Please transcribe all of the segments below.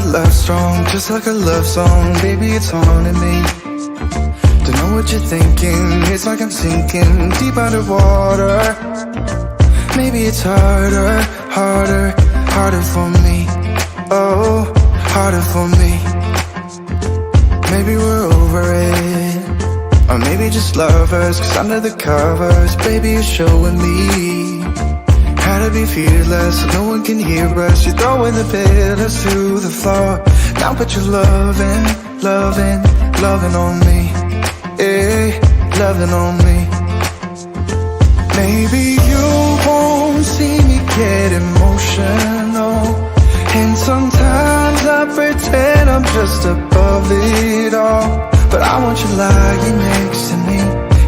love strong, just like a love song. Baby, it's haunting me. Don't know what you're thinking. It's like I'm sinking deep underwater. Maybe it's harder, harder, harder for me. Oh, harder for me. Maybe we're over it, or maybe just lovers. Cause under the covers, baby, you're showing me how to be fearless so no one can hear us. You're throwing the pillars to the floor. Now put your loving, loving, loving on me. Yeah, loving on me. Maybe you won't see me get emotional, and sometimes I pretend I'm just above it all. But I want you lying next to me.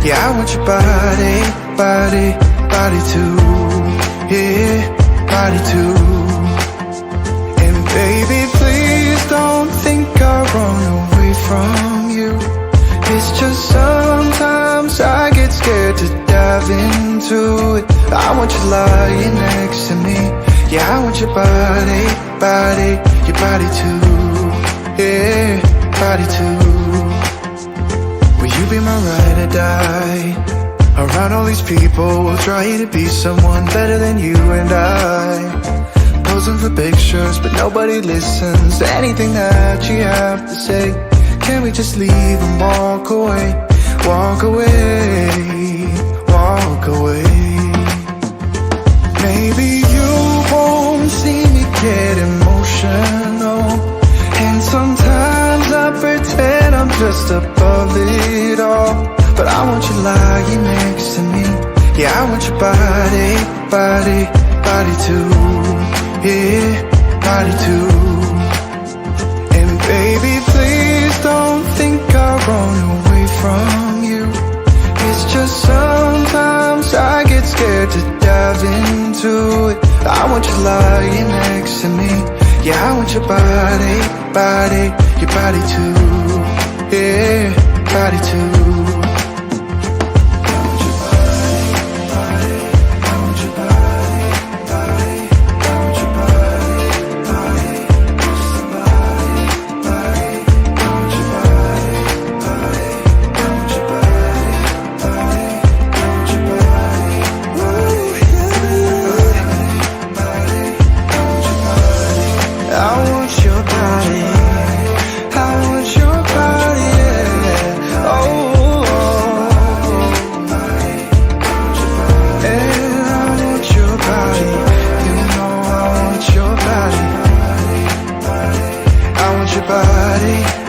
Yeah, I want your body, body, body too. Yeah, body too. And baby, please don't think I run away from you. It's just sometimes I get scared to dive into it. I want you lying next to me. Yeah, I want your body, body, your body too. Yeah, body too. Will you be my ride or die? Around all these people, we'll try to be someone better than you and I. Posing for pictures, but nobody listens to anything that you have to say. Can't we just leave and walk away? Walk away, walk away. Maybe you won't see me get emotional, and sometimes I pretend I'm just above it all. But I want you lying next to me. Yeah, I want your body, body, body too. Yeah, body too. And baby, please don't think I run away from you. It's just sometimes I get scared to dive into it. I want you lying next to me. Yeah, I want your body, body, your body too. Yeah, body too. I want your body, I want your body, yeah. Oh, and I want your body, you know I want your body, I want your body.